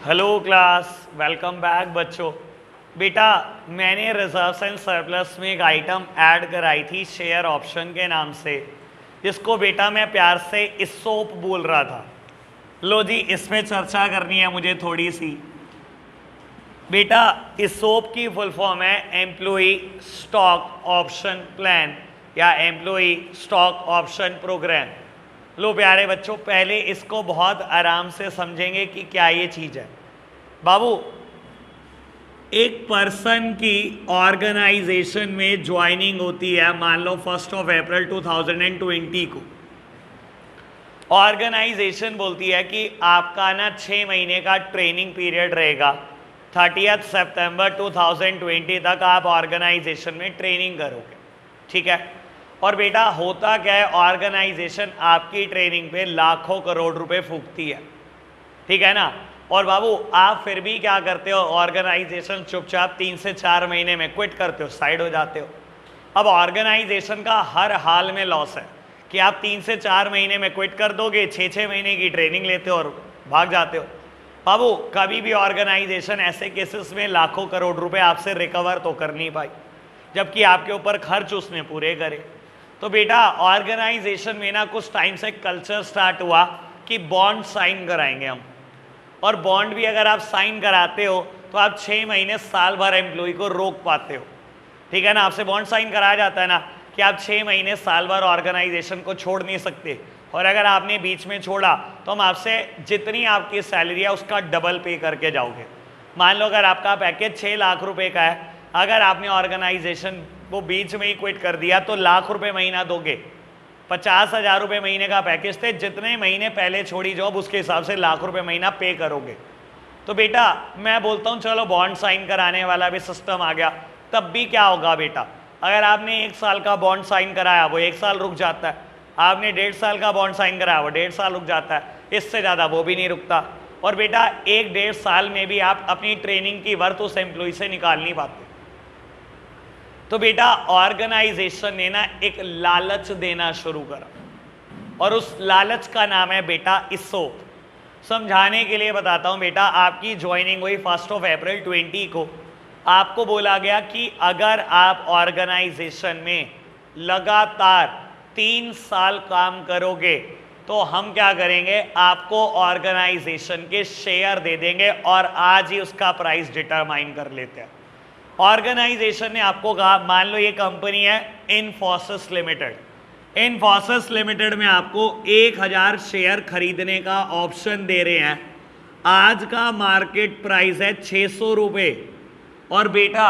Hello class, welcome back बच्चों। बेटा मैंने रिजर्व्स एंड सरप्लस में एक आइटम ऐड कराई थी शेयर ऑप्शन के नाम से, जिसको बेटा मैं प्यार से इसोप बोल रहा था। लो जी, इसमें चर्चा करनी है मुझे थोड़ी सी। बेटा इसोप की फुल फॉर्म है एम्प्लॉई स्टॉक ऑप्शन प्लान या एम्प्लॉई स्टॉक ऑप्शन प्रोग्राम। लो प्यारे बच्चों, पहले इसको बहुत आराम से समझेंगे कि क्या ये चीज़ है। बाबू, एक पर्सन की ऑर्गेनाइजेशन में ज्वाइनिंग होती है, मान लो 1 अप्रैल 2020 को। ऑर्गेनाइजेशन बोलती है कि आपका ना 6 महीने का ट्रेनिंग पीरियड रहेगा, 30 सितंबर 2020 तक आप ऑर्गेनाइजेशन में ट्रेनिंग करोगे, ठीक है। और बेटा होता क्या है, ऑर्गेनाइजेशन आपकी ट्रेनिंग पे लाखों करोड़ रुपए फूकती है, ठीक है ना। और बाबू आप फिर भी क्या करते हो, ऑर्गेनाइजेशन चुपचाप 3 से 4 महीने में क्विट करते हो, साइड हो जाते हो। अब ऑर्गेनाइजेशन का हर हाल में लॉस है कि आप 3 से 4 महीने में क्विट कर दोगे, 6-6 महीने की ट्रेनिंग लेते हो और भाग जाते हो। बाबू कभी भी ऑर्गेनाइजेशन ऐसे केसेस में लाखों करोड़ रुपए आपसे रिकवर तो कर नहीं पाई, जबकि आपके ऊपर खर्च उसने पूरे करे। तो बेटा ऑर्गेनाइजेशन में ना कुछ टाइम से कल्चर स्टार्ट हुआ कि बॉन्ड साइन कराएंगे हम, और बॉन्ड भी अगर आप साइन कराते हो तो आप 6 महीने साल भर एम्प्लॉय को रोक पाते हो, ठीक है ना। आपसे बॉन्ड साइन कराया जाता है ना कि आप 6 महीने साल भर ऑर्गेनाइजेशन को छोड़ नहीं सकते, और अगर आपने बीच में छोड़ा तो हम आपसे जितनी आपकी सैलरी है उसका डबल पे करके जाओगे। मान लो अगर आपका पैकेज 6 लाख रुपए का है, अगर आपने ऑर्गेनाइजेशन वो बीच में ही क्विट कर दिया तो लाख रुपए महीना दोगे। 50,000 रुपये महीने का पैकेज थे, जितने महीने पहले छोड़ी जॉब उसके हिसाब से लाख रुपए महीना पे करोगे। तो बेटा मैं बोलता हूँ चलो बॉन्ड साइन कराने वाला भी सिस्टम आ गया, तब भी क्या होगा बेटा, अगर आपने 1 साल का बॉन्ड साइन कराया वो 1 साल रुक जाता है, आपने 1.5 साल का बॉन्ड साइन कराया वो 1.5 साल रुक जाता है, इससे ज़्यादा वो भी नहीं रुकता। और बेटा 1-1.5 साल में भी आप अपनी ट्रेनिंग की वर्थ उस एम्प्लॉय से निकाल नहीं पाते। तो बेटा ऑर्गेनाइजेशन ने ना एक लालच देना शुरू करा, और उस लालच का नाम है बेटा इसोप। समझाने के लिए बताता हूं बेटा, आपकी ज्वाइनिंग हुई 1 अप्रैल 20 को। आपको बोला गया कि अगर आप ऑर्गेनाइजेशन में लगातार 3 साल काम करोगे तो हम क्या करेंगे, आपको ऑर्गेनाइजेशन के शेयर दे देंगे और आज ही उसका प्राइस डिटरमाइन कर लेते हैं। ऑर्गेनाइजेशन ने आपको कहा, मान लो ये कंपनी है इन्फोसिस लिमिटेड, इन्फोसिस लिमिटेड में आपको 1000 शेयर खरीदने का ऑप्शन दे रहे हैं। आज का मार्केट प्राइस है 600 रुपये, और बेटा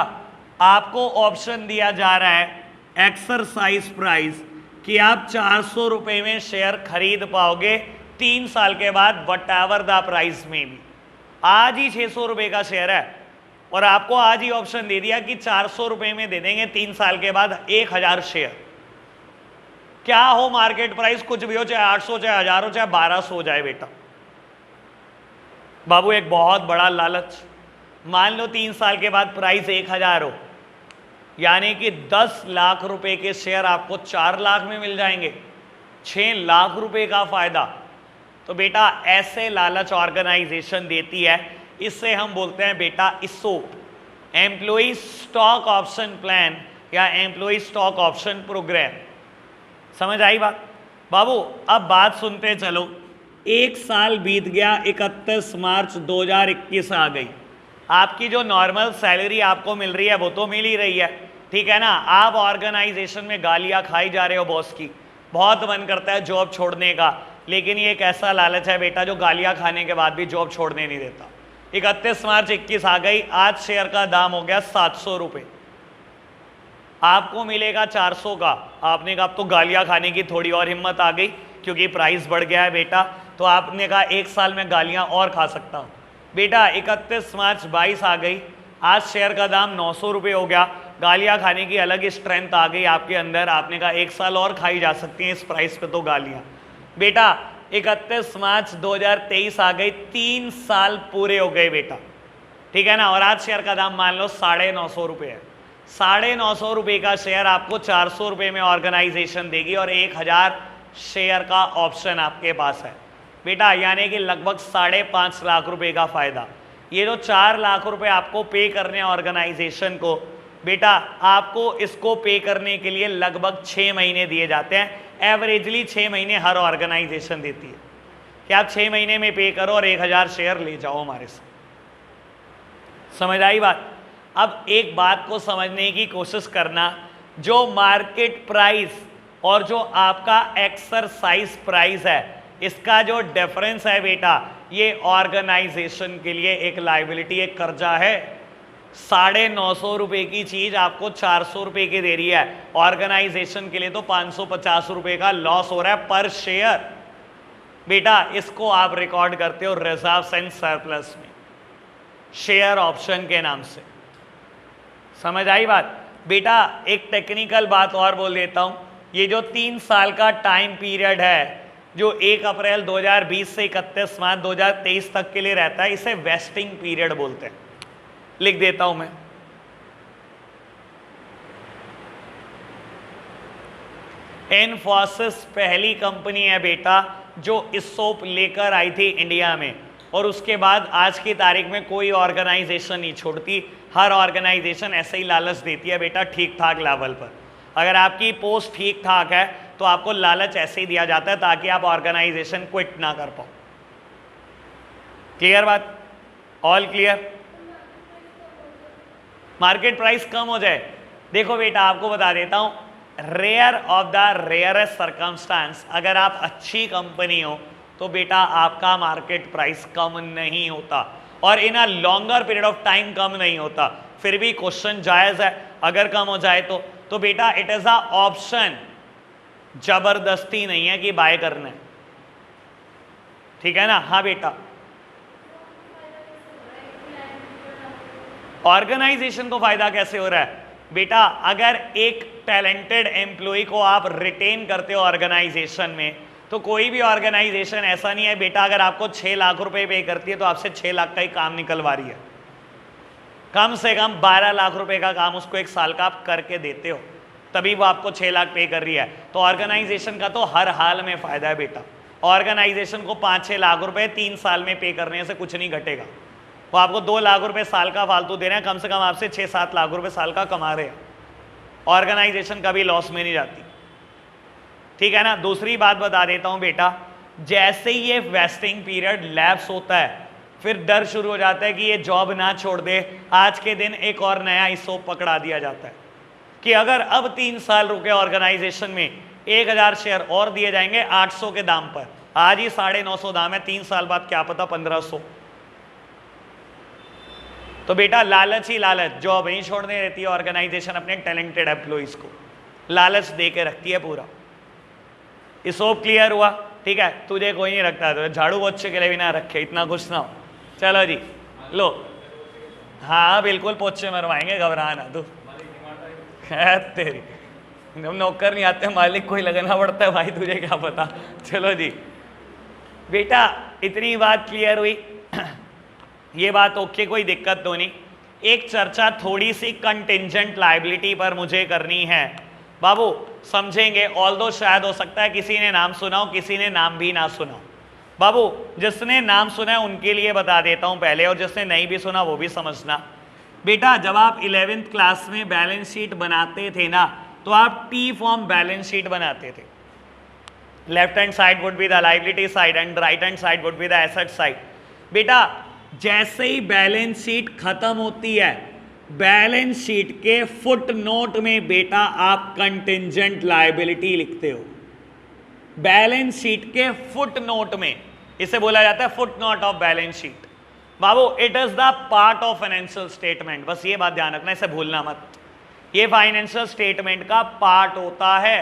आपको ऑप्शन दिया जा रहा है एक्सरसाइज प्राइस कि आप 400 रुपये में शेयर खरीद पाओगे 3 साल के बाद, वट एवर द प्राइस में भी। आज ही 600 रुपये का शेयर है और आपको आज ही ऑप्शन दे दिया कि 400 रुपये में दे देंगे 3 साल के बाद 1000 शेयर। क्या हो मार्केट प्राइस कुछ भी हो, चाहे 800 चाहे 1000 हो चाहे 1200 हो जाए बेटा। बाबू एक बहुत बड़ा लालच, मान लो 3 साल के बाद प्राइस 1000 हो, यानी कि 10 लाख रुपए के शेयर आपको 4 लाख में मिल जाएंगे, 6 लाख रुपए का फायदा। तो बेटा ऐसे लालच ऑर्गेनाइजेशन देती है, इससे हम बोलते हैं बेटा इसोप, एम्प्लॉई स्टॉक ऑप्शन प्लान या एम्प्लॉई स्टॉक ऑप्शन प्रोग्राम। समझ आई बात। बाबू अब बात सुनते चलो। 1 साल बीत गया, 31 मार्च 2021 आ गई। आपकी जो नॉर्मल सैलरी आपको मिल रही है वो तो मिल ही रही है, ठीक है ना। आप ऑर्गेनाइजेशन में गालियां खाई जा रहे हो बॉस की, बहुत मन करता है जॉब छोड़ने का, लेकिन ये एक ऐसा लालच है बेटा जो गालियां खाने के बाद भी जॉब छोड़ने नहीं देता। 31 मार्च 21 आ गई, आज शेयर का दाम हो गया 700 रुपये, आपको मिलेगा 400 का। आपने कहा अब तो गालियां खाने की थोड़ी और हिम्मत आ गई क्योंकि प्राइस बढ़ गया है बेटा, तो आपने कहा 1 साल में गालियां और खा सकता हूं। बेटा 31 मार्च 22 आ गई, आज शेयर का दाम 900 रुपये हो गया, गालियां खाने की अलग ही स्ट्रेंथ आ गई आपके अंदर। आपने कहा 1 साल और खाई जा सकती हैं इस प्राइस पे तो गालियां। बेटा 31 मार्च 2023 आ गई, 3 साल पूरे हो गए बेटा, ठीक है ना। और आज शेयर का दाम मान लो 950 रुपये है। 950 रुपये का शेयर आपको 400 रुपये में ऑर्गेनाइजेशन देगी और 1000 शेयर का ऑप्शन आपके पास है बेटा, यानी कि लगभग 5.5 लाख रुपए का फायदा। ये जो 4 लाख रुपए आपको पे करने हैं ऑर्गेनाइजेशन को, बेटा आपको इसको पे करने के लिए लगभग 6 महीने दिए जाते हैं। एवरेजली 6 महीने हर ऑर्गेनाइजेशन देती है कि आप 6 महीने में पे करो और 1000 शेयर ले जाओ हमारे से। समझ आई बात? अब एक बात को समझने की कोशिश करना, जो मार्केट प्राइस और जो आपका एक्सरसाइज प्राइस है, इसका जो डिफरेंस है बेटा, ये ऑर्गेनाइजेशन के लिए एक लायबिलिटी, एक कर्जा है। 950 रुपए की चीज आपको 400 रुपए की दे रही है, ऑर्गेनाइजेशन के लिए तो 550 रुपए का लॉस हो रहा है पर शेयर। बेटा इसको आप रिकॉर्ड करते हो रिजर्व्स एंड सरप्लस में, शेयर ऑप्शन के नाम से। समझ आई बात? बेटा एक टेक्निकल बात और बोल देता हूं, ये जो 3 साल का टाइम पीरियड है, जो 1 अप्रैल 2020 से 31 मार्च 2023 तक के लिए रहता है, इसे वेस्टिंग पीरियड बोलते हैं। लिख देता हूं मैं, इन्फोसिस पहली कंपनी है बेटा जो इसोप लेकर आई थी इंडिया में, और उसके बाद आज की तारीख में कोई ऑर्गेनाइजेशन नहीं छोड़ती, हर ऑर्गेनाइजेशन ऐसे ही लालच देती है बेटा ठीक ठाक लेवल पर। अगर आपकी पोस्ट ठीक ठाक है तो आपको लालच ऐसे ही दिया जाता है ताकि आप ऑर्गेनाइजेशन क्विट ना कर पाओ। क्लियर बात? All clear? मार्केट प्राइस कम हो जाए, देखो बेटा आपको बता देता हूं, rare of the rarest circumstances, अगर आप अच्छी कंपनी हो तो बेटा आपका मार्केट प्राइस कम नहीं होता, और in a longer period of time कम नहीं होता। फिर भी क्वेश्चन जायज है, अगर कम हो जाए तो बेटा इट इज अ ऑप्शन, जबरदस्ती नहीं है कि बाय करना है। ठीक है ना? हाँ बेटा, ऑर्गेनाइजेशन को फायदा कैसे हो रहा है बेटा? अगर एक टैलेंटेड एम्प्लॉय को आप रिटेन करते हो ऑर्गेनाइजेशन में, तो कोई भी ऑर्गेनाइजेशन ऐसा नहीं है बेटा अगर आपको 6 लाख रुपए पे करती है तो आपसे 6 लाख का ही काम निकलवा रही है। कम से कम 12 लाख रुपए का काम उसको 1 साल का आप करके देते हो, तभी वो आपको 6 लाख पे कर रही है। तो ऑर्गेनाइजेशन का तो हर हाल में फायदा है बेटा। ऑर्गेनाइजेशन को 5-6 लाख रुपए 3 साल में पे करने से कुछ नहीं घटेगा, वो आपको 2 लाख रुपए साल का फालतू दे रहे हैं, कम से कम आपसे 6-7 लाख रुपए साल का कमा रहे हैं। ऑर्गेनाइजेशन कभी लॉस में नहीं जाती। ठीक है ना? दूसरी बात बता देता हूं बेटा, जैसे ही ये वेस्टिंग पीरियड लैप्स होता है, फिर डर शुरू हो जाता है कि ये जॉब ना छोड़ दे। आज के दिन एक और नया इसोप पकड़ा दिया जाता है कि अगर अब 3 साल रुके ऑर्गेनाइजेशन में, 1000 शेयर और दिए जाएंगे 800 के दाम पर। आज ही 950 दाम है, 3 साल बाद क्या पता 1500। तो बेटा लालच ही लालच, जॉब नहीं छोड़ने देती है ऑर्गेनाइजेशन अपने टैलेंटेड एम्प्लॉइज को, लालच दे के रखती है पूरा। इसोप क्लियर हुआ? ठीक है, तुझे कोई नहीं रखता तो झाड़ू पोछे के लिए भी ना रखे, इतना कुछ ना हो। चलो जी लो, हाँ बिल्कुल पोछे मरवाएंगे, घबरा ना तू। तेरी जब नौकर नहीं आते मालिक कोई लगाना पड़ता है भाई, तुझे क्या पता। चलो जी बेटा इतनी बात क्लियर हुई, ये बात ओके, कोई दिक्कत तो नहीं। एक चर्चा थोड़ी सी कंटिंजेंट लायबिलिटी पर मुझे करनी है बाबू, समझेंगे। ऑल्दो शायद हो सकता है किसी ने नाम सुना हो, किसी ने नाम भी ना सुना हो। बाबू जिसने नाम सुना है उनके लिए बता देता हूं पहले, और जिसने नहीं भी सुना वो भी समझना। बेटा जब आप 11th क्लास में बैलेंस शीट बनाते थे ना, तो आप टी फॉर्म बैलेंस शीट बनाते थे। Left hand side would be the liability side and right hand side would be the asset side. बेटा जैसे ही बैलेंस शीट खत्म होती है, बैलेंस शीट के फुट नोट में बेटा आप कंटिंजेंट लायबिलिटी लिखते हो। बैलेंस शीट के फुट नोट में, इसे बोला जाता है foot note of balance sheet. Babu it is the part of financial statement, बस ये बात ध्यान रखना, इसे भूलना मत। ये फाइनेंशियल स्टेटमेंट का पार्ट होता है,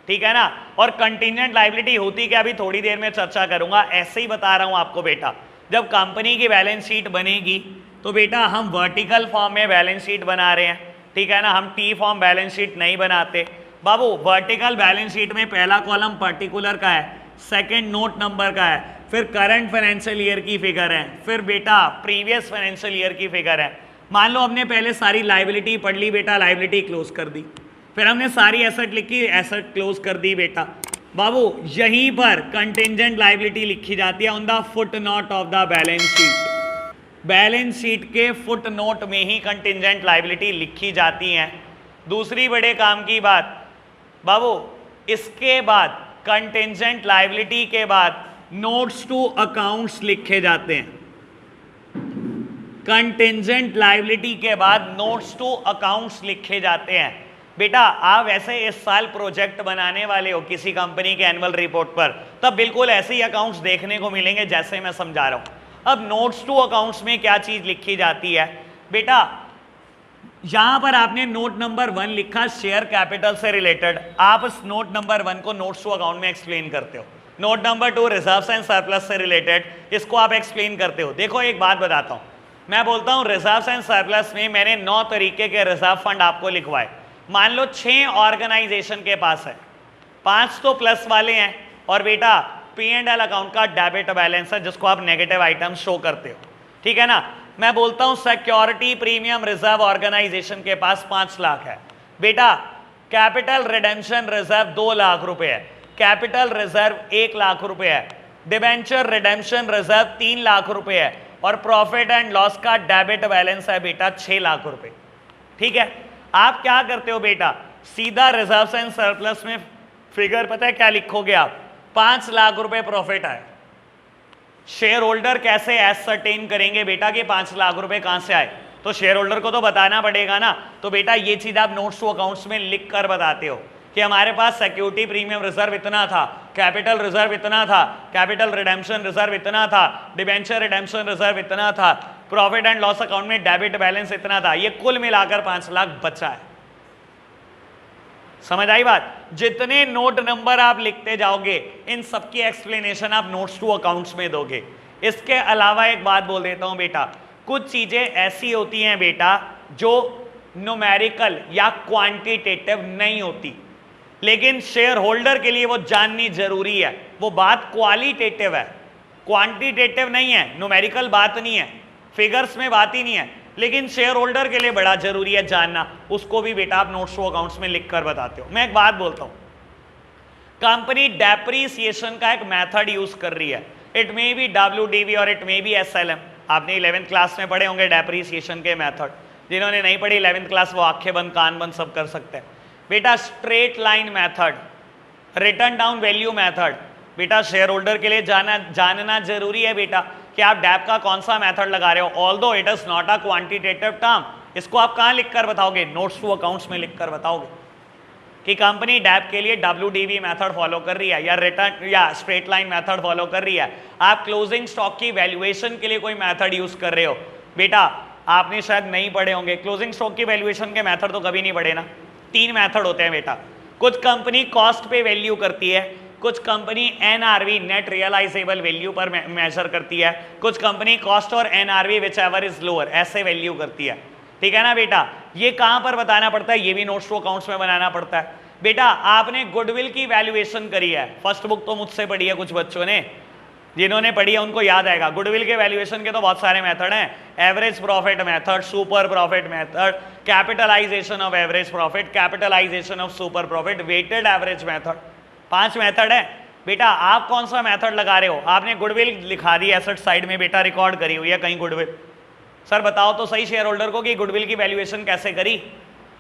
ठीक है ना। और कंटिंजेंट लायबिलिटी होती क्या, अभी थोड़ी देर में चर्चा करूंगा, ऐसे ही बता रहा हूं आपको बेटा। जब कंपनी की बैलेंस शीट बनेगी तो बेटा हम वर्टिकल फॉर्म में बैलेंस शीट बना रहे हैं, ठीक है ना, हम टी फॉर्म बैलेंस शीट नहीं बनाते। बाबू वर्टिकल बैलेंस शीट में पहला कॉलम पर्टिकुलर का है, सेकंड नोट नंबर का है, फिर करंट फाइनेंशियल ईयर की फिगर है, फिर बेटा प्रीवियस फाइनेंशियल ईयर की फिगर है। मान लो हमने पहले सारी लायबिलिटी पढ़ ली बेटा, लायबिलिटी क्लोज कर दी, फिर हमने सारी एसेट लिखी, एसेट क्लोज कर दी बेटा। बाबू यहीं पर कंटिंजेंट लायबिलिटी लिखी जाती है on the foot note of the balance sheet. Balance sheet के फुट नोट में ही कंटिजेंट लायबिलिटी लिखी जाती हैं। दूसरी बड़े काम की बात बाबू, इसके बाद कंटिजेंट लायबिलिटी के बाद नोट्स टू अकाउंट्स लिखे जाते हैं। कंटिजेंट लायबिलिटी के बाद नोट्स टू अकाउंट्स लिखे जाते हैं। बेटा आप ऐसे इस साल प्रोजेक्ट बनाने वाले हो किसी कंपनी के एनुअल रिपोर्ट पर, तब बिल्कुल ऐसे ही अकाउंट्स देखने को मिलेंगे जैसे मैं समझा रहा हूं। अब नोट्स टू अकाउंट्स में क्या चीज लिखी जाती है बेटा, यहां पर आपने नोट नंबर 1 लिखा शेयर कैपिटल से रिलेटेड, आप इस नोट नंबर 1 को नोट्स टू अकाउंट में एक्सप्लेन करते हो। Note number 2 reserves and surplus से रिलेटेड, इसको आप एक्सप्लेन करते हो। देखो एक बात बताता हूं, मैं बोलता हूं रिजर्व्स एंड सरप्लस में मैंने 9 तरीके के रिजर्व फंड आपको लिखवाए। मान लो 6 ऑर्गेनाइजेशन के पास है, 5 तो प्लस वाले हैं और बेटा P&L अकाउंट का डेबिट बैलेंस है जिसको आप नेगेटिव आइटम शो करते हो, ठीक है ना। मैं बोलता हूं सिक्योरिटी प्रीमियम रिजर्व ऑर्गेनाइजेशन के पास 5 लाख है। बेटा कैपिटल रिडेम्पशन रिजर्व 2 लाख रुपए है, कैपिटल रिजर्व 1 लाख रुपए है, डिबेंचर रिडेम्पशन रिजर्व 3 लाख रुपए है और प्रॉफिट एंड लॉस का डेबिट बैलेंस है बेटा 6 लाख रुपए। ठीक है, आप क्या करते हो बेटा, सीधा रिजर्व्स एंड सरप्लस में फिगर पता है क्या लिखोगे आप, 5 लाख रुपए प्रॉफिट आए। शेयर होल्डर कैसे एसर्टेन करेंगे बेटा कि 5 लाख रुपए कहां से आए, तो शेयर होल्डर को तो बताना पड़ेगा ना। तो बेटा ये चीज आप नोट्स टू अकाउंट्स में लिख कर बताते हो कि हमारे पास सिक्योरिटी प्रीमियम रिजर्व इतना था, कैपिटल रिजर्व इतना था, कैपिटल रिडेम्पशन रिजर्व इतना था, डिबेंचर रिडेम्पशन रिजर्व इतना था, प्रॉफिट एंड लॉस अकाउंट में डेबिट बैलेंस इतना था, ये कुल मिलाकर 5 लाख बचा है। समझ आई बात। जितने नोट नंबर आप लिखते जाओगे इन सबकी एक्सप्लेनेशन आप नोट्स टू अकाउंट्स में दोगे। इसके अलावा एक बात बोल देता हूं बेटा, कुछ चीजें ऐसी होती हैं बेटा जो न्यूमेरिकल या क्वांटिटेटिव नहीं होती, लेकिन शेयर होल्डर के लिए वो जाननी जरूरी है। वो बात क्वालिटेटिव है, क्वांटिटेटिव नहीं है, न्यूमेरिकल बात नहीं है, फिगर्स में बात ही नहीं है, लेकिन शेयर होल्डर के लिए बड़ा जरूरी है जानना। उसको भी बेटा आप नोट्स टू अकाउंट्स में लिखकर बताते हो। मैं एक बात बोलता हूं, कंपनी डेप्रीसिएशन का एक मेथड यूज कर रही है, इट मे बी WDV और इट मे बी SLM। आपने 11th क्लास में पढ़े होंगे डेप्रीसिएशन के मेथड, जिन्होंने नहीं पढ़ी 11th क्लास वो आंखें बंद कान बंद सब कर सकते हैं। बेटा straight line method, return down value method, बेटा शेयर होल्डर के लिए जानना जरूरी है बेटा कि आप डैप का कौन सा मेथड लगा रहे हो। Although it is not a quantitative term, इसको आप कहां लिखकर बताओगे, नोट्स टू अकाउंट्स में लिखकर बताओगे कि कंपनी डैप के लिए WDV मेथड फॉलो कर रही है या रिटर्न या स्ट्रेट लाइन मेथड फॉलो कर रही है। आप क्लोजिंग स्टॉक की वैल्यूएशन के लिए कोई मेथड यूज कर रहे हो, बेटा आपने शायद नहीं पढ़े होंगे, क्लोजिंग स्टॉक की वैल्यूएशन के मेथड तो कभी नहीं पढ़े ना। 3 मेथड होते हैं बेटा, कुछ कंपनी कॉस्ट पे वैल्यू करती है, कुछ company NRV net realisable value पर मेजर करती है, कुछ कंपनी कॉस्ट और NRV whichever is lower ऐसे वैल्यू करती है। ठीक है ना बेटा, ये कहां पर बताना पड़ता है, ये भी नोट्स टू अकाउंट्स में बनाना पड़ता है। बेटा आपने गुडविल की वैल्यूएशन करी है, फर्स्ट बुक तो मुझसे पढ़ी है कुछ बच्चों ने, जिन्होंने पढ़ी है उनको याद आएगा। गुडविल के वैल्यूएशन के तो बहुत सारे मेथड हैं, average profit method, super profit method, capitalisation of average profit, capitalisation of super profit, weighted average method, 5 method है। बेटा आप कौन सा मेथड लगा रहे हो, आपने गुडविल लिखा दी एसेट साइड में बेटा, रिकॉर्ड करी हुई है कहीं गुडविल। सर बताओ तो सही शेयर होल्डर को कि गुडविल की वैल्यूएशन कैसे करी।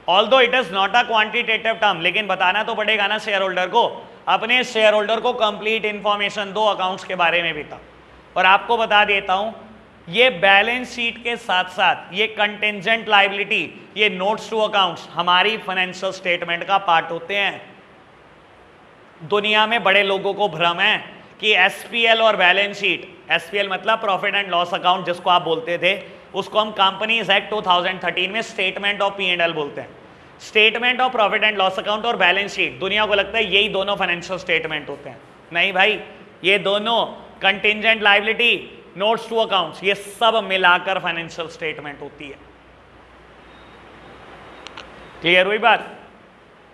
Although it is not a quantitative term, लेकिन बताना तो पड़ेगा ना शेयर होल्डर को, अपने शेयर होल्डर को कंप्लीट इंफॉर्मेशन दो अकाउंट्स के बारे में बेटा। और आपको बता देता हूं, ये बैलेंस शीट के साथ साथ ये कंटिजेंट लायबिलिटी, ये नोट्स टू अकाउंट्स हमारी फाइनेंशियल स्टेटमेंट का पार्ट होते हैं। दुनिया में बड़े लोगों को भ्रम है कि SPL और बैलेंस शीट, SPL मतलब प्रॉफिट एंड लॉस अकाउंट जिसको आप बोलते थे, उसको हम कंपनीज एक्ट 2013 में स्टेटमेंट ऑफ P&L बोलते हैं। Statement of profit and loss account और बैलेंस शीट, दुनिया को लगता है यही दोनों फाइनेंशियल स्टेटमेंट होते हैं। नहीं भाई, ये दोनों contingent liability, notes to accounts, ये सब मिलाकर फाइनेंशियल स्टेटमेंट होती है। क्लियर हुई बात।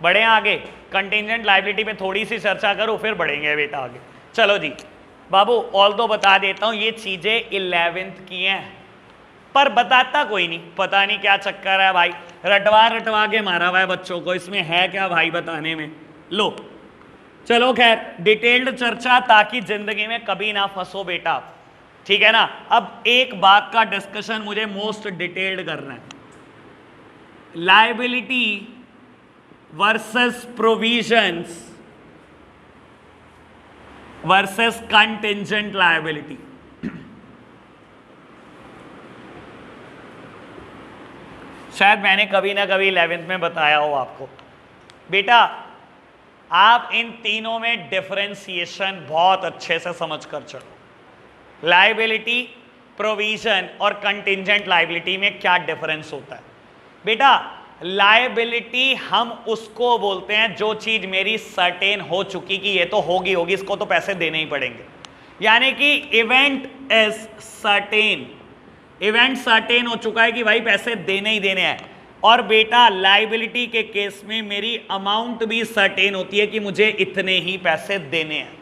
बढ़े आगे, कंटिजेंट लायबिलिटी पे थोड़ी सी चर्चा करूं फिर बढ़ेंगे बेटा आगे। चलो जी बाबू, ऑल तो बता देता हूं ये चीजें 11th की हैं, पर बताता कोई नहीं, पता नहीं क्या चक्कर है भाई, रटवा के मारा हुआ है बच्चों को, इसमें है क्या भाई बताने में। लो चलो खैर डिटेल्ड चर्चा, ताकि जिंदगी में कभी ना फंसो बेटा। ठीक है ना। अब एक बात का डिस्कशन मुझे मोस्ट डिटेल्ड करना है, liability versus provisions versus contingent liability. शायद मैंने कभी ना कभी 11th में बताया हो आपको। बेटा आप इन तीनों में डिफरेंशिएशन बहुत अच्छे से समझ कर चलो। लायबिलिटी, प्रोविजन और कंटिंजेंट लायबिलिटी में क्या डिफरेंस होता है। बेटा लायबिलिटी हम उसको बोलते हैं जो चीज मेरी सर्टेन हो चुकी कि ये तो होगी, इसको तो पैसे देने ही पड़ेंगे, यानी कि event is certain, event certain हो चुका है कि भाई पैसे देने ही देने हैं। और बेटा लायबिलिटी के केस में मेरी अमाउंट भी सर्टेन होती है कि मुझे इतने ही पैसे देने हैं।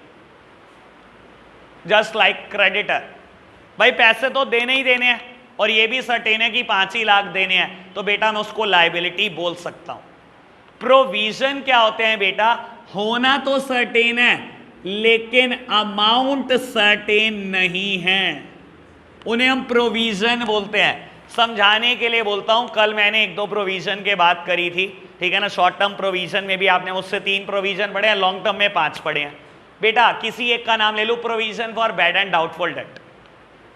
जस्ट लाइक क्रेडिटर, भाई पैसे तो देने ही देने हैं और ये भी सर्टेन है कि 5 ही लाख देने हैं, तो बेटा मैं उसको लायबिलिटी बोल सकता हूं। प्रोविजन क्या होते हैं बेटा, होना तो सर्टेन है लेकिन अमाउंट सर्टेन नहीं है, उन्हें हम प्रोविजन बोलते हैं। समझाने के लिए बोलता हूं, कल मैंने 1-2 प्रोविजन के बात करी थी, ठीक है ना। शॉर्ट टर्म प्रोविजन में भी आपने मुझसे 3 प्रोविजन पढ़े हैं, लॉन्ग टर्म में 5 पढ़े हैं। बेटा किसी एक का नाम ले लो, provision for bad and doubtful debt.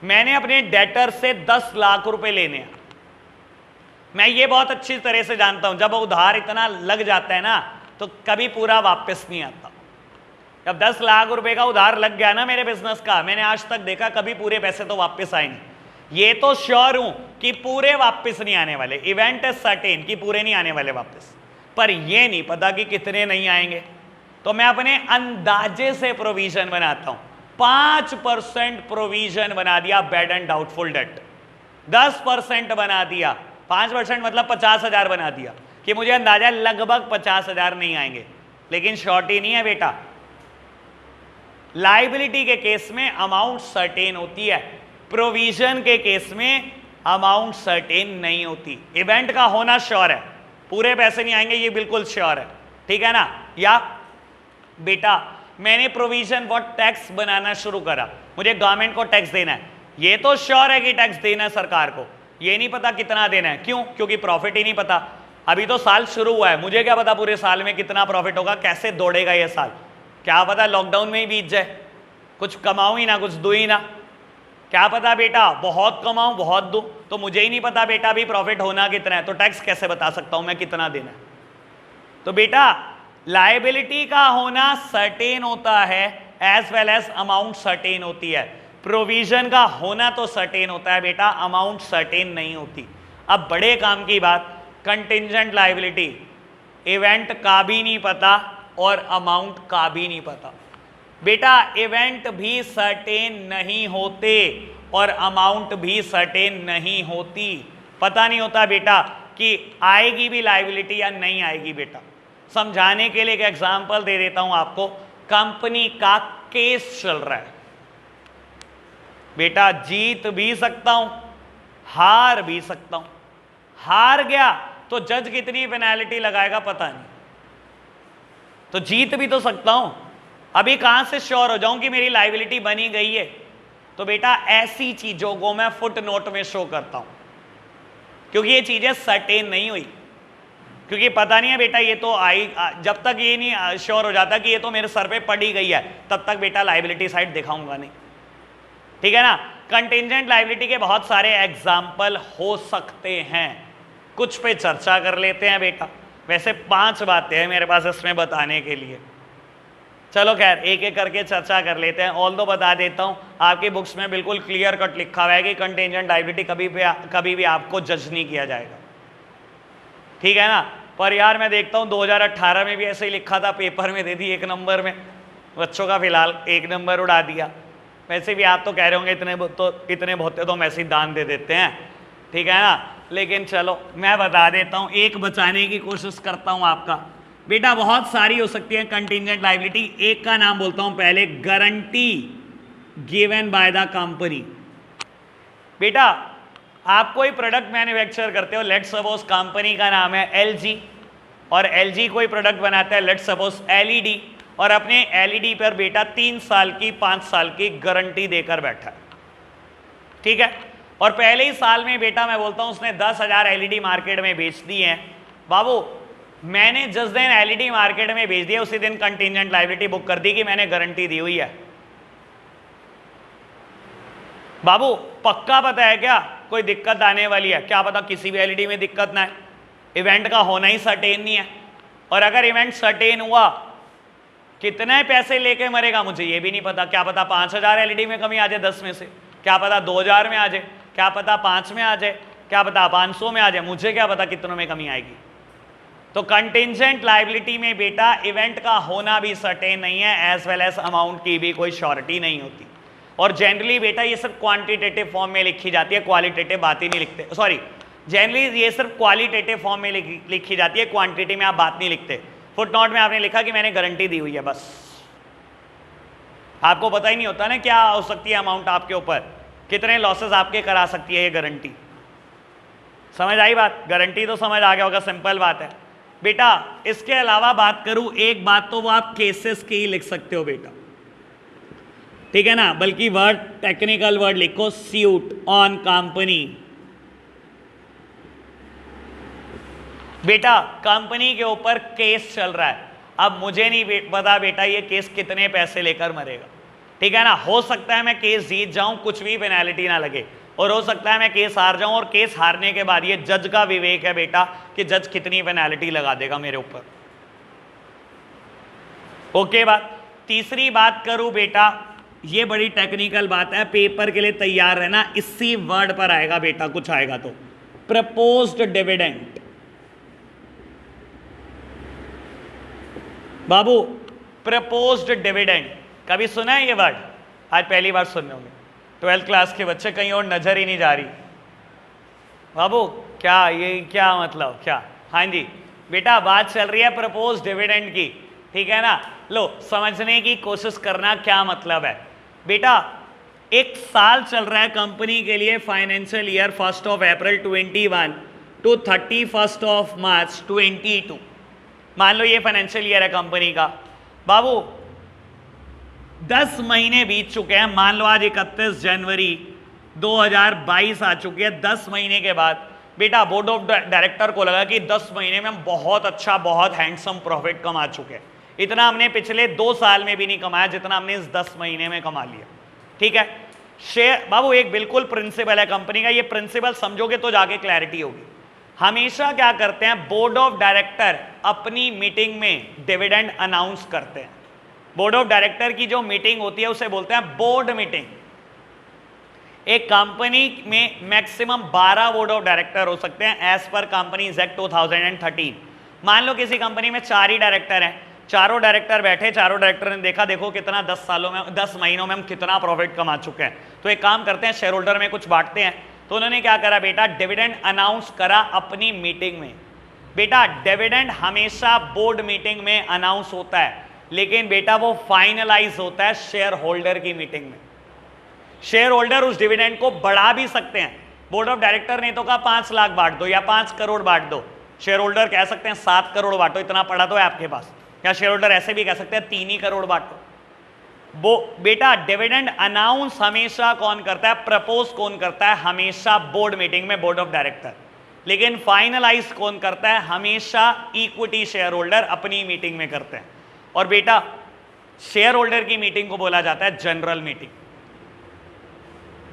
मैंने अपने डेटर से 10 लाख रुपए लेने हैं। मैं ये बहुत अच्छी तरह से जानता हूं, जब उधार इतना लग जाता है ना तो कभी पूरा वापस नहीं आता। जब 10 लाख रुपए का उधार लग गया ना मेरे बिजनेस का, मैंने आज तक देखा कभी पूरे पैसे तो वापस आए नहीं। ये तो श्योर हूं कि पूरे वापस नहीं आने वाले, इवेंट इज सर्टेन कि पूरे नहीं आने वाले वापस, पर ये नहीं पता कि कितने नहीं आएंगे। तो मैं अपने अंदाजे से प्रोविजन बनाता हूं। 5% प्रोविजन बना दिया बैड एंड डाउटफुल डेट, 10% बना दिया, 5% मतलब 50,000 बना दिया कि मुझे अंदाजा लगभग 50,000 नहीं आएंगे, लेकिन शॉर्टी नहीं है बेटा। लायबिलिटी के केस में अमाउंट सर्टेन होती है, प्रोविजन के केस में अमाउंट सर्टेन नहीं होती। इवेंट का होना श्योर है, पूरे पैसे नहीं आएंगे ये बिल्कुल श्योर है, ठीक है ना। या बेटा मैंने प्रोविजन फॉर टैक्स बनाना शुरू करा, मुझे गवर्नमेंट को टैक्स देना है, ये तो श्योर है कि टैक्स देना है सरकार को, ये नहीं पता कितना देना है। क्यों? क्योंकि प्रॉफिट ही नहीं पता, अभी तो साल शुरू हुआ है, मुझे क्या पता पूरे साल में कितना प्रॉफिट होगा, कैसे दौड़ेगा ये साल, क्या पता लॉकडाउन में ही बीत जाए, कुछ कमाऊं ही ना, कुछ दू ही ना, क्या पता बेटा बहुत कमाऊं बहुत दूं, तो मुझे ही नहीं पता बेटा अभी प्रॉफिट होना कितना है, तो टैक्स कैसे बता सकता हूं मैं कितना देना है। तो बेटा लायबिलिटी का होना सर्टेन होता है as well as amount certain होती है। प्रोविजन का होना तो सर्टेन होता है बेटा, अमाउंट सर्टेन नहीं होती। अब बड़े काम की बात, कंटिंजेंट लायबिलिटी, इवेंट का भी नहीं पता और अमाउंट का भी नहीं पता। बेटा इवेंट भी सर्टेन नहीं होते और अमाउंट भी सर्टेन नहीं होती। पता नहीं होता बेटा कि आएगी भी लायबिलिटी या नहीं आएगी। बेटा समझाने के लिए एक एग्जांपल दे देता हूं आपको। कंपनी का केस चल रहा है बेटा, जीत भी सकता हूं हार भी सकता हूं। हार गया तो जज कितनी पेनल्टी लगाएगा पता नहीं, तो जीत भी तो सकता हूं। अभी कहां से श्योर हो जाऊं कि मेरी लायबिलिटी बनी गई है? तो बेटा ऐसी चीजों को मैं फुट नोट में शो करता हूं, क्योंकि ये चीजें सर्टेन नहीं हुई, क्योंकि पता नहीं है बेटा ये तो आई, जब तक ये नहीं श्योर हो जाता कि ये तो मेरे सर पे पड़ी गई है तब तक बेटा लायबिलिटी साइड दिखाऊंगा नहीं, ठीक है ना। कंटिंजेंट लायबिलिटी के बहुत सारे एग्जाम्पल हो सकते हैं, कुछ पे चर्चा कर लेते हैं बेटा। वैसे 5 बातें हैं मेरे पास इसमें बताने के लिए, चलो खैर एक एक करके चर्चा कर लेते हैं। ऑल तो बता देता हूं आपकी बुक्स में बिल्कुल क्लियर कट लिखा हुआ है कि कंटिंजेंट लायबिलिटी कभी भी आपको जज नहीं किया जाएगा, ठीक है ना। पर यार मैं देखता हूं 2018 में भी ऐसे ही लिखा था, पेपर में दे दी 1 नंबर में, बच्चों का फिलहाल 1 नंबर उड़ा दिया। वैसे भी आप तो कह रहे होंगे इतने बहुते तो हम ऐसे ही दान दे देते हैं, ठीक है ना, लेकिन चलो मैं बता देता हूं, एक बचाने की कोशिश करता हूं आपका। बेटा बहुत सारी हो सकती है कंटिंजेंट लायबिलिटी, एक का नाम बोलता हूं पहले, guarantee given by the company. बेटा आप कोई प्रोडक्ट मैन्युफैक्चर करते हो, लेट्स सपोज कंपनी का नाम है LG, और LG कोई प्रोडक्ट बनाता है लेट्स सपोज LED, और अपने LED पर बेटा 3 साल की 5 साल की गारंटी देकर बैठा है। ठीक है। और पहले ही साल में बेटा मैं बोलता हूं उसने 10,000 एलईडी मार्केट में बेच दी हैं। बाबू मैंने जिस दिन एलईडी मार्केट में बेच दिया उसी दिन कंटिजेंट लायबिलिटी बुक कर दी कि मैंने गारंटी दी हुई है। बाबू पक्का पता है क्या कोई दिक्कत आने वाली है? क्या पता किसी भी एलईडी में दिक्कत ना है, इवेंट का होना ही सर्टेन नहीं है। और अगर इवेंट सर्टेन हुआ कितने पैसे लेके मरेगा मुझे ये भी नहीं पता। क्या पता 5,000 एलईडी में कमी आ जाए 10 में से, क्या पता 2,000 में आ जाए, क्या पता 5 में आ जाए, क्या पता 500 में आ जाए, मुझे क्या पता कितनों में कमी आएगी। तो कंटिजेंट लायबिलिटी में बेटा इवेंट का होना भी सर्टेन नहीं है, एज वेल एज अमाउंट की भी कोई श्योरिटी नहीं होती। और जनरली बेटा ये सिर्फ क्वांटिटेटिव फॉर्म में लिखी जाती है, क्वालिटेटिव बात ही नहीं लिखते। सॉरी, जनरली ये सिर्फ क्वालिटेटिव फॉर्म में लिखी जाती है, क्वांटिटी में आप बात नहीं लिखते। फुटनोट में आपने लिखा कि मैंने गारंटी दी हुई है, बस। आपको पता ही नहीं होता ना क्या हो सकती है अमाउंट आपके ऊपर, कितने लॉसेस आपके करा सकती है ये गारंटी। समझ आई बात? गारंटी तो समझ आ गया होगा, सिंपल बात है बेटा। इसके अलावा बात करूं एक बात, तो वो आप केसेस की ही लिख सकते हो बेटा, ठीक है ना। बल्कि वर्ड टेक्निकल वर्ड लिखो, सूट ऑन कंपनी। बेटा कंपनी के ऊपर केस चल रहा है, अब मुझे नहीं पता बेटा ये केस कितने पैसे लेकर मरेगा, ठीक है ना। हो सकता है मैं केस जीत जाऊं, कुछ भी पेनल्टी ना लगे, और हो सकता है मैं केस हार जाऊं, और केस हारने के बाद ये जज का विवेक है बेटा कि जज कितनी पेनल्टी लगा देगा मेरे ऊपर। ओके बात। तीसरी बात करूं बेटा, ये बड़ी टेक्निकल बात है, पेपर के लिए तैयार रहना, इसी वर्ड पर आएगा बेटा, कुछ आएगा तो प्रपोज्ड डिविडेंड। बाबू प्रपोज्ड डिविडेंड कभी सुना है ये वर्ड? आज पहली बार सुन रहे होंगे, 12th क्लास के बच्चे, कहीं और नजर ही नहीं जा रही। बाबू क्या ये क्या मतलब क्या? हाँ जी बेटा, बात चल रही है प्रपोज्ड डिविडेंड की, ठीक है ना। लो समझने की कोशिश करना क्या मतलब है बेटा। एक साल चल रहा है कंपनी के लिए, फाइनेंशियल ईयर 1 अप्रैल 21 टू 31 मार्च 22। मान लो ये फाइनेंशियल ईयर है कंपनी का। बाबू 10 महीने बीत चुके हैं, मान लो आज 31 जनवरी 2022 आ चुकी है। 10 महीने के बाद बेटा बोर्ड ऑफ डायरेक्टर को लगा कि 10 महीने में हम बहुत अच्छा, बहुत हैंडसम प्रॉफिट कमा चुके हैं। इतना हमने पिछले 2 साल में भी नहीं कमाया जितना हमने इस 10 महीने में कमा लिया, ठीक है। शेयर बाबू एक बिल्कुल प्रिंसिपल है कंपनी का, ये प्रिंसिपल समझोगे तो जाके क्लैरिटी होगी। हमेशा क्या करते हैं, बोर्ड ऑफ डायरेक्टर अपनी मीटिंग में डिविडेंड अनाउंस करते हैं। बोर्ड ऑफ डायरेक्टर की जो मीटिंग होती है उसे बोलते हैं बोर्ड मीटिंग। एक कंपनी में मैक्सिमम 12 बोर्ड ऑफ डायरेक्टर हो सकते हैं एज पर कंपनीज एक्ट 2013। मान लो किसी कंपनी में 4 ही डायरेक्टर हैं, चारों डायरेक्टर बैठे, चारों डायरेक्टर ने देखा देखो कितना 10 सालों में, 10 महीनों में हम कितना प्रॉफिट कमा चुके हैं, तो एक काम करते हैं शेयर होल्डर में कुछ बांटते हैं। तो उन्होंने क्या करा बेटा, डिविडेंड अनाउंस करा अपनी मीटिंग में। बेटा डिविडेंड हमेशा बोर्ड मीटिंग में अनाउंस होता है, लेकिन बेटा वो फाइनलाइज होता है शेयर होल्डर की मीटिंग में। शेयर होल्डर उस डिविडेंड को बढ़ा भी सकते हैं। बोर्ड ऑफ डायरेक्टर ने तो कहा 5 लाख बांट दो या 5 करोड़ बांट दो, शेयर होल्डर कह सकते हैं 7 करोड़ बांटो, इतना पड़ा तो है आपके पास। या शेयर होल्डर ऐसे भी कह सकते हैं 3 ही करोड़ बांटो। वो बेटा डिविडेंड अनाउंस हमेशा कौन करता है, प्रपोज कौन करता है, हमेशा बोर्ड मीटिंग में, बोर्ड ऑफ डायरेक्टर। लेकिन फाइनलाइज कौन करता है, हमेशा इक्विटी शेयर होल्डर अपनी मीटिंग में करते हैं। और बेटा शेयर होल्डर की मीटिंग को बोला जाता है जनरल मीटिंग।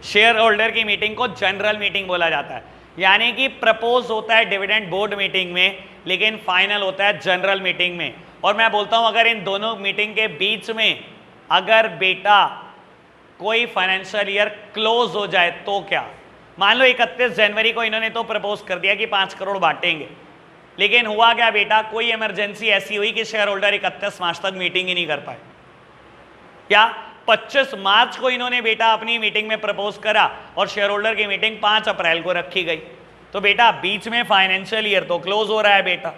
शेयर होल्डर की मीटिंग को जनरल मीटिंग बोला जाता है, यानी कि प्रपोज होता है डिविडेंड बोर्ड मीटिंग में, लेकिन फाइनल होता है जनरल मीटिंग में। और मैं बोलता हूं अगर इन दोनों मीटिंग के बीच में अगर बेटा कोई फाइनेंशियल ईयर क्लोज हो जाए तो क्या, मान लो 31 जनवरी को इन्होंने तो प्रपोज कर दिया कि 5 करोड़ बांटेंगे, लेकिन हुआ क्या बेटा, कोई इमरजेंसी ऐसी हुई कि शेयर होल्डर 31 मार्च तक मीटिंग ही नहीं कर पाए। क्या 25 मार्च को इन्होंने बेटा अपनी मीटिंग में प्रपोज करा और शेयर होल्डर की मीटिंग 5 अप्रैल को रखी गई, तो बेटा बीच में फाइनेंशियल ईयर तो क्लोज हो रहा है बेटा,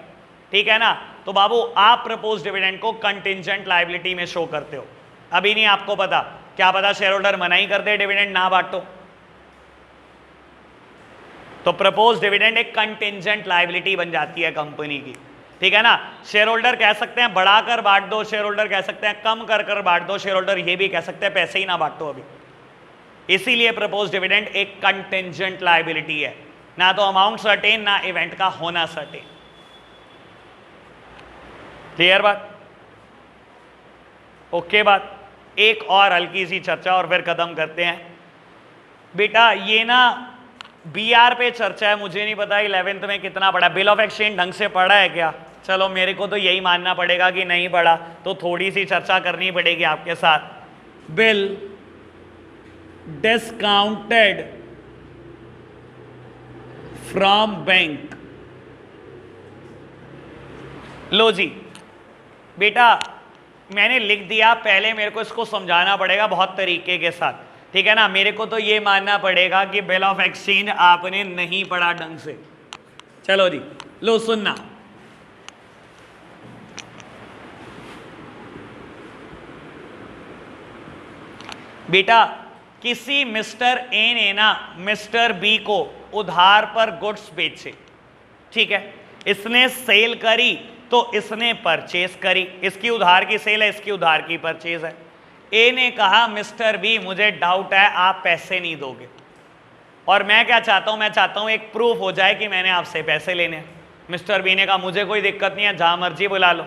ठीक है ना। तो बाबू आप प्रपोज डिविडेंड को कंटिजेंट लायबिलिटी में शो करते हो। अभी नहीं आपको पता, क्या पता शेयर होल्डर मना ही कर दे डिविडेंड ना बांटो, तो प्रपोज डिविडेंड एक कंटिजेंट लायबिलिटी बन जाती है कंपनी की, ठीक है ना। शेयर होल्डर कह सकते हैं बढ़ाकर बांट दो, शेयर होल्डर कह सकते हैं कम कर कर बांट दो, शेयर होल्डर ये भी कह सकते हैं पैसे ही ना बांटो अभी। इसीलिए प्रपोज डिविडेंड एक कंटिंजेंट लायबिलिटी है, ना तो अमाउंट सर्टेन ना इवेंट का होना सर्टेन। क्लियर बात? ओके बात। एक और हल्की सी चर्चा और फिर खत्म करते हैं। बेटा ये ना बीआर पे चर्चा है, मुझे नहीं पता 11th में कितना पढ़ा, बिल ऑफ एक्सचेंज ढंग से पढ़ा है क्या? चलो मेरे को तो यही मानना पड़ेगा कि नहीं पढ़ा, तो थोड़ी सी चर्चा करनी पड़ेगी आपके साथ। Bill discounted from bank. लो जी बेटा मैंने लिख दिया, पहले मेरे को इसको समझाना पड़ेगा बहुत तरीके के साथ, ठीक है ना। मेरे को तो ये मानना पड़ेगा कि बिल ऑफ एक्सचेंज आपने नहीं पढ़ा ढंग से। चलो जी लो सुनना, बेटा किसी मिस्टर ए ने ना मिस्टर बी को उधार पर गुड्स बेचे, ठीक है। इसने सेल करी तो इसने परचेज करी, इसकी उधार की सेल है, इसकी उधार की परचेज है। ए ने कहा मिस्टर बी मुझे डाउट है आप पैसे नहीं दोगे, और मैं क्या चाहता हूं, मैं चाहता हूं एक प्रूफ हो जाए कि मैंने आपसे पैसे लेने हैं। मिस्टर बी ने कहा मुझे कोई दिक्कत नहीं है, जहां मर्जी बुला लो,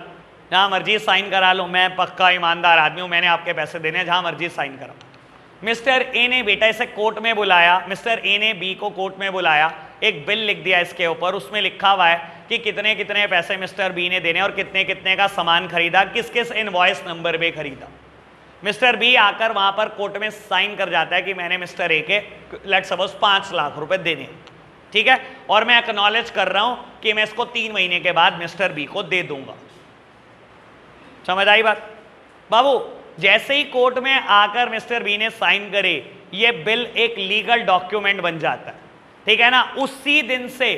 जहां मर्जी साइन करा लो, मैं पक्का ईमानदार आदमी हूं, मैंने आपके पैसे देने हैं, जहां मर्जी साइन कराओ। मिस्टर ए ने बेटा इसे कोर्ट में बुलाया, मिस्टर ए ने बी को कोर्ट में बुलाया, एक बिल लिख दिया इसके ऊपर, उसमें लिखा हुआ है कि कितने कितने पैसे मिस्टर बी ने देने और कितने कितने का सामान खरीदा, किस किस इनवॉइस नंबर पे खरीदा। मिस्टर बी आकर वहां पर कोर्ट में साइन कर जाता है कि मैंने मिस्टर ए के लेट्स सपोज 5 लाख रुपए देने, ठीक है, और मैं एक्नॉलेज कर रहा हूं कि मैं इसको 3 महीने के बाद मिस्टर बी को दे दूंगा। समझ आई बात? बाबू जैसे ही कोर्ट में आकर मिस्टर बी ने साइन करे, ये बिल एक लीगल डॉक्यूमेंट बन जाता है, ठीक है ना। उसी दिन से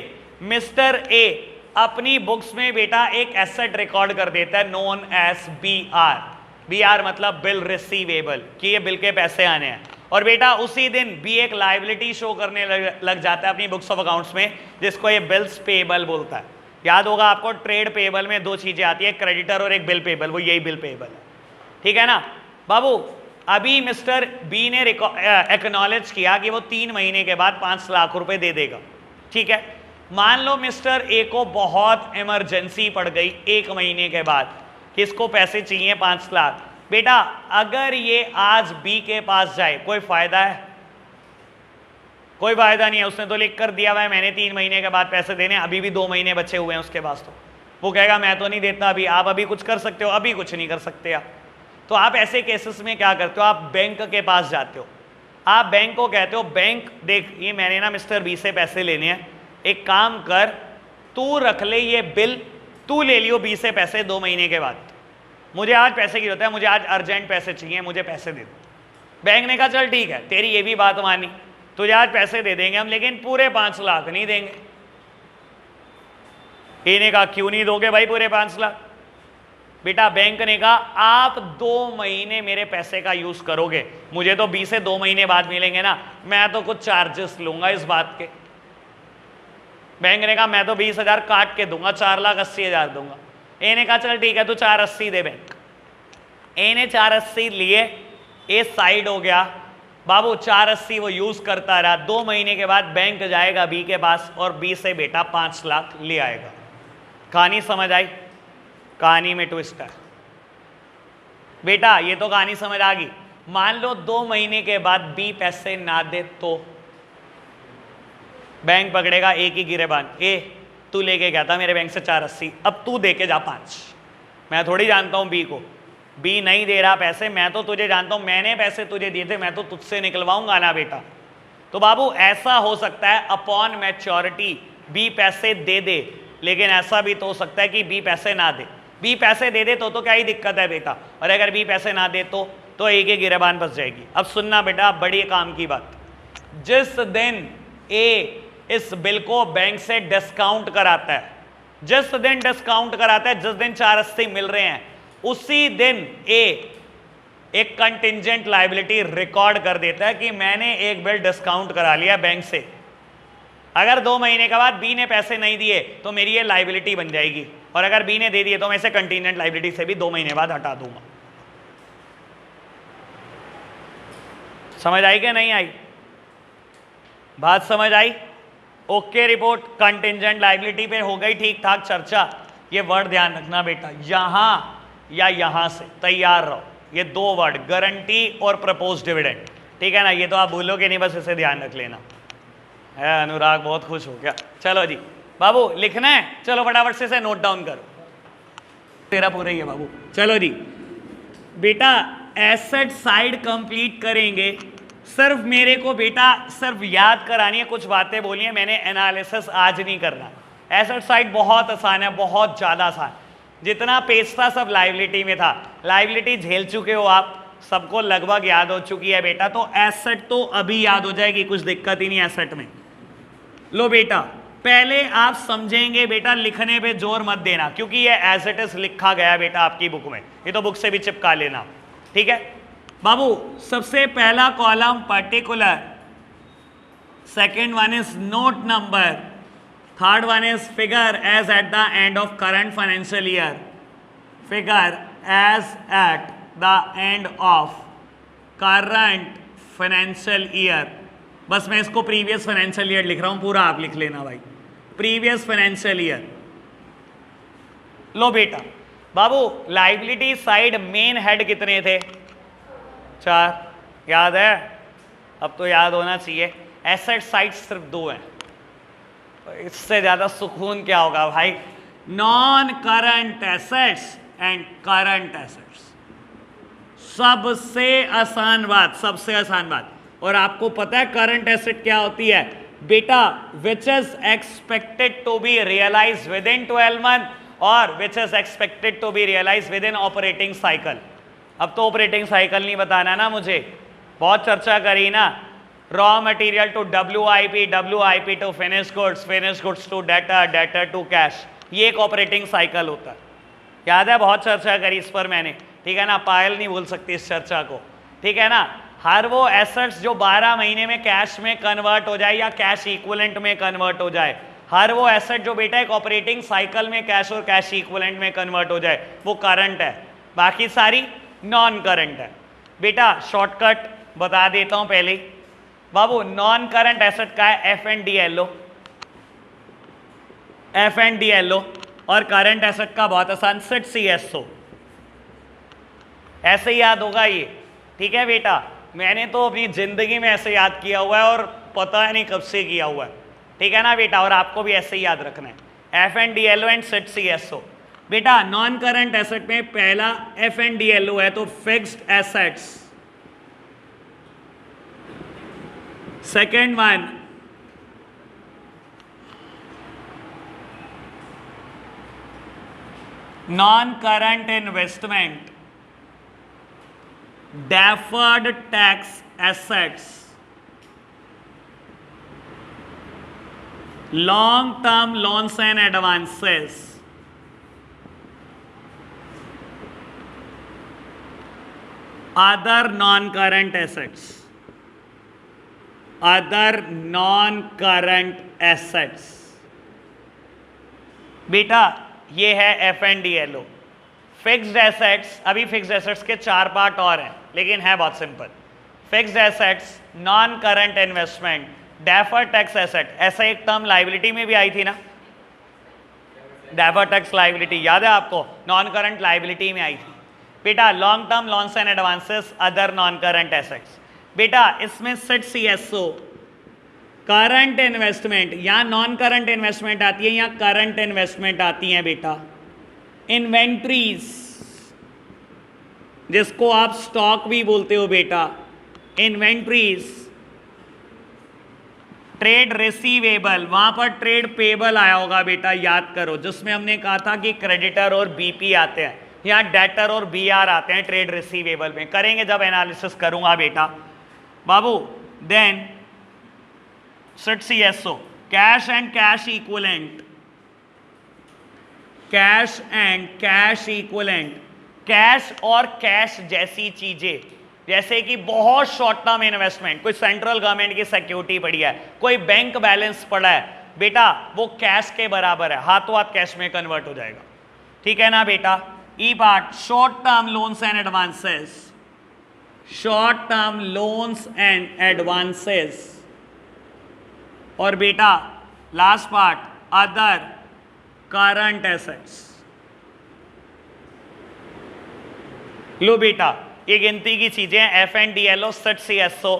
मिस्टर ए अपनी बुक्स में बेटा एक एसेट रिकॉर्ड कर देता है नोन एज बीआर। बीआर मतलब बिल रिसीवेबल, कि ये बिल के पैसे आने हैं, और बेटा उसी दिन बी एक लायबिलिटी शो करने लग जाता है अपनी बुक्स ऑफ अकाउंट्स में, जिसको ये बिल्स पेबल बोलता है। याद होगा आपको ट्रेड पेबल में 2 चीजें आती है, क्रेडिटर और एक बिल पेबल, वो यही बिल पेबल है, ठीक है ना। बाबू अभी मिस्टर बी ने एक्नॉलेज किया कि वो 3 महीने के बाद 5 लाख रुपए दे देगा, ठीक है। मान लो मिस्टर ए को बहुत इमरजेंसी पड़ गई 1 महीने के बाद, किसको पैसे चाहिए 5 लाख। बेटा अगर ये आज बी के पास जाए कोई फायदा है? कोई फायदा नहीं है, उसने तो लिख कर दिया हुआ है मैंने 3 महीने के बाद पैसे देने, अभी भी 2 महीने बचे हुए हैं उसके पास, तो वो कहेगा मैं तो नहीं देता अभी, आप अभी कुछ कर सकते हो, अभी कुछ नहीं कर सकते आप। तो आप ऐसे केसेस में क्या करते हो, आप बैंक के पास जाते हो, आप बैंक को कहते हो बैंक देख ये मैंने ना मिस्टर बी से पैसे लेने हैं, एक काम कर तू रख ले ये बिल, तू ले लियो बी से पैसे 2 महीने के बाद, मुझे आज पैसे की जरूरत है, मुझे आज अर्जेंट पैसे चाहिए, मुझे पैसे दे दो। बैंक ने कहा चल ठीक है तेरी ये भी बात मानी, तुझे आज पैसे दे देंगे हम, लेकिन पूरे 5 लाख नहीं देंगे। इन्हें कहा क्यों नहीं दोगे भाई पूरे 5 लाख? बेटा बैंक ने कहा आप 2 महीने मेरे पैसे का यूज करोगे, मुझे तो 20 से 2 महीने बाद मिलेंगे ना, मैं तो कुछ चार्जेस लूंगा इस बात के। बैंक ने कहा मैं तो 20,000 काट के दूंगा, 4,80,000 दूंगा। ए ने कहा चल ठीक है तू 480 दे। बैंक ए ने 480 लिए, ए साइड हो गया। बाबू 480 वो यूज करता रहा, 2 महीने के बाद बैंक जाएगा बी के पास और बी से बेटा 5 लाख ले आएगा। कहानी समझ आई? कहानी में ट्विस्ट है बेटा, ये तो कहानी समझ आ गई। मान लो 2 महीने के बाद बी पैसे ना दे तो बैंक पकड़ेगा एक ही गिरेबान, ए तू लेके गया था मेरे बैंक से 480, अब तू दे के जा 5। मैं थोड़ी जानता हूं बी को, बी नहीं दे रहा पैसे, मैं तो तुझे जानता हूं, मैंने पैसे तुझे दिए थे, मैं तो तुझसे निकलवाऊंगा ना बेटा। तो बाबू ऐसा हो सकता है अपॉन मैच्योरिटी बी पैसे दे दे, लेकिन ऐसा भी तो हो सकता है कि बी पैसे ना दे। बी पैसे दे दे तो क्या ही दिक्कत है बेटा, और अगर बी पैसे ना दे तो एक ही गिरेबान फंस जाएगी। अब सुनना बेटा बड़ी काम की बात, जिस दिन ए इस बिल को बैंक से डिस्काउंट कराता है, जिस दिन डिस्काउंट कराता है, जिस दिन 480 मिल रहे हैं, उसी दिन ए एक कंटिंजेंट लायबिलिटी रिकॉर्ड कर देता है कि मैंने एक बिल डिस्काउंट करा लिया बैंक से। अगर 2 महीने के बाद बी ने पैसे नहीं दिए तो मेरी ये लायबिलिटी बन जाएगी, और अगर बी ने दे दिए तो मैं इसे कंटिंजेंट लायबिलिटी से भी 2 महीने बाद हटा दूंगा। समझ आई क्या नहीं आई? बात समझ आई? Okay report. कंटिंजेंट लायबिलिटी पे हो गई ठीक ठाक चर्चा। ये वर्ड ध्यान रखना बेटा, यहां या यहां से तैयार रहो, ये दो वर्ड गारंटी और प्रपोज डिविडेंड, ठीक है ना? ये तो आप भूलोगे नहीं, बस इसे ध्यान रख लेना है। अनुराग बहुत खुश हो गया। चलो जी बाबू लिखना है, चलो फटाफट से इसे नोट डाउन करो। तेरा पूरा ही है बाबू। चलो जी बेटा एसेट साइड कंप्लीट करेंगे। सिर्फ मेरे को बेटा सिर्फ याद करानी है, कुछ बातें बोली है मैंने, एनालिसिस आज नहीं करना। एसेट साइड बहुत आसान है, बहुत ज़्यादा आसान। जितना पेज था सब लायबिलिटी में था, लायबिलिटी झेल चुके हो आप, सबको लगभग याद हो चुकी है बेटा। तो एसेट तो अभी याद हो जाएगी, कुछ दिक्कत ही नहीं एसेट में। लो बेटा पहले आप समझेंगे बेटा, लिखने पे जोर मत देना क्योंकि ये एज इट इज लिखा गया बेटा आपकी बुक में, ये तो बुक से भी चिपका लेना, ठीक है बाबू। सबसे पहला column particular, second one is note number, third one is figure as at the end of current financial year, figure as at the end of current financial year. बस मैं इसको प्रीवियस फाइनेंशियल ईयर लिख रहा हूं, पूरा आप लिख लेना भाई, प्रीवियस फाइनेंशियल ईयर। लो बेटा बाबू लायबिलिटी साइड मेन हेड कितने थे? 4, याद है? अब तो याद होना चाहिए। एसेट साइड सिर्फ 2 हैं, इससे ज्यादा सुकून क्या होगा भाई? Non current assets and current assets. सबसे आसान बात, सबसे आसान बात। और आपको पता है करंट एसेट क्या होती है बेटा? Which is expected to be realise within 12 month or which is expected to be realise within operating cycle. अब तो ऑपरेटिंग साइकिल नहीं बताना ना मुझे, बहुत चर्चा करी ना। Raw material to WIP, WIP to finish goods to debtor, debtor to cash, ये एक ऑपरेटिंग साइकिल होता है। याद है? बहुत चर्चा करी इस पर मैंने, ठीक है ना? पायल नहीं भूल सकती इस चर्चा को, ठीक है ना? हर वो एसेट्स जो 12 महीने में कैश में कन्वर्ट हो जाए या कैश इक्विवेलेंट में कन्वर्ट हो जाए, हर वो एसेट जो बेटा एक ऑपरेटिंग साइकिल में कैश और कैश इक्विवेलेंट में कन्वर्ट हो जाए, वो करंट है। बाकी सारी नॉन करंट है बेटा। शॉर्टकट बता देता हूं पहले बाबू। नॉन करंट एसेट का है FNDLO, FNDLO। और करंट एसेट का बहुत आसान, सिट CSO। ऐसे ही याद होगा ये, ठीक है बेटा? मैंने तो अपनी जिंदगी में ऐसे याद किया हुआ है और पता नहीं कब से किया हुआ है, ठीक है ना बेटा? और आपको भी ऐसे ही याद रखना है, FNDLO एंड सिट CSO। बेटा नॉन करंट एसेट में पहला FNDLO है तो fixed assets, second one non current investment, deferred tax assets, long term loans and advances, other non current assets, other non current assets। बेटा ये है FNDLO। Fixed assets, अभी fixed assets के 4 part और हैं लेकिन है बहुत simple. Fixed assets, non current investment, deferred tax asset. ऐसा एक टर्म लायबिलिटी में भी आई थी ना, डेफर्ड टैक्स लायबिलिटी, याद है आपको? नॉन करंट लायबिलिटी में आई थी बेटा। Long term loans and advances, other non current assets. बेटा इसमें सिट CSO, करंट इन्वेस्टमेंट, या नॉन करंट इन्वेस्टमेंट आती है या करंट इन्वेस्टमेंट आती है बेटा। इन्वेंट्रीज, जिसको आप स्टॉक भी बोलते हो बेटा, इन्वेंट्रीज। ट्रेड रिसीवेबल, वहां पर ट्रेड पेबल आया होगा बेटा, याद करो, जिसमें हमने कहा था कि क्रेडिटर और BP आते हैं, यहाँ डेटर और BR आते हैं ट्रेड रिसीवेबल में। करेंगे जब एनालिसिस करूंगा बेटा बाबू। Then sit CSO, cash and cash equivalent, cash and cash equivalent, cash और कैश जैसी चीजें, जैसे कि बहुत शॉर्ट टर्म इन्वेस्टमेंट, कोई सेंट्रल गवर्नमेंट की सिक्योरिटी पड़ी है, कोई बैंक बैलेंस पड़ा है बेटा, वो कैश के बराबर है, हाथों हाथ कैश में कन्वर्ट हो जाएगा, ठीक है ना बेटा? E part, short term loans and advances, short term loans and advances, और बेटा last part other current assets. लो बेटा ये गिनती की चीजें FNDLO CSO।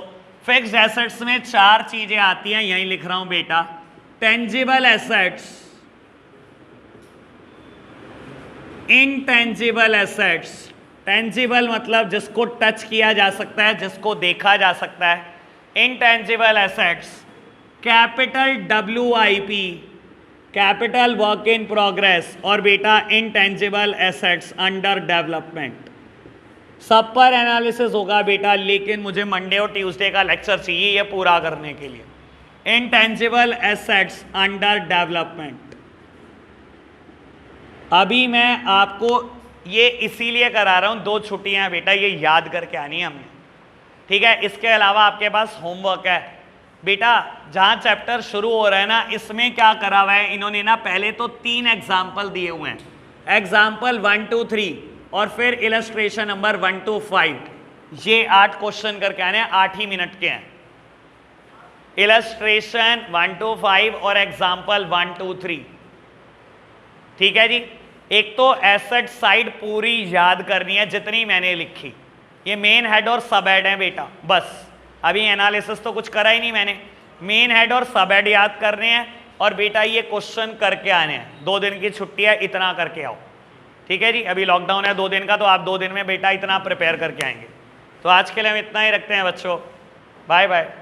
फिक्स्ड एसेट्स में 4 चीजें आती हैं, यहीं लिख रहा हूं बेटा। Tangible assets, intangible assets, tangible मतलब जिसको टच किया जा सकता है, जिसको देखा जा सकता है। Intangible assets, capital WIP, capital work in progress, और बेटा इनटेंजिबल एसेट्स अंडर डेवलपमेंट। सब पर एनालिसिस होगा बेटा, लेकिन मुझे मंडे और ट्यूसडे का लेक्चर चाहिए ये पूरा करने के लिए। Intangible assets under development. अभी मैं आपको ये इसीलिए करा रहा हूं, 2 छुट्टियां बेटा, ये याद करके आनी है हमने, ठीक है। इसके अलावा आपके पास होमवर्क है बेटा। जहां चैप्टर शुरू हो रहा है ना, इसमें क्या करा हुआ है इन्होंने ना, पहले तो 3 एग्जाम्पल दिए हुए हैं, एग्जाम्पल 1 2 3, और फिर इलस्ट्रेशन नंबर 1 to 5। ये 8 क्वेश्चन करके आने हैं, 8 ही मिनट के हैं। इलस्ट्रेशन 1 to 5 और एग्जाम्पल 1 2 3, ठीक है जी। एक तो एसेट साइड पूरी याद करनी है जितनी मैंने लिखी, ये मेन हेड और सब हेड है बेटा, बस। अभी एनालिसिस तो कुछ करा ही नहीं मैंने, मेन हेड और सब हेड याद करने हैं, और बेटा ये क्वेश्चन करके आने हैं। 2 दिन की छुट्टी है, इतना करके आओ, ठीक है जी। अभी लॉकडाउन है 2 दिन का, तो आप 2 दिन में बेटा इतना प्रिपेयर करके आएंगे। तो आज के लिए हम इतना ही रखते हैं बच्चों, बाय बाय।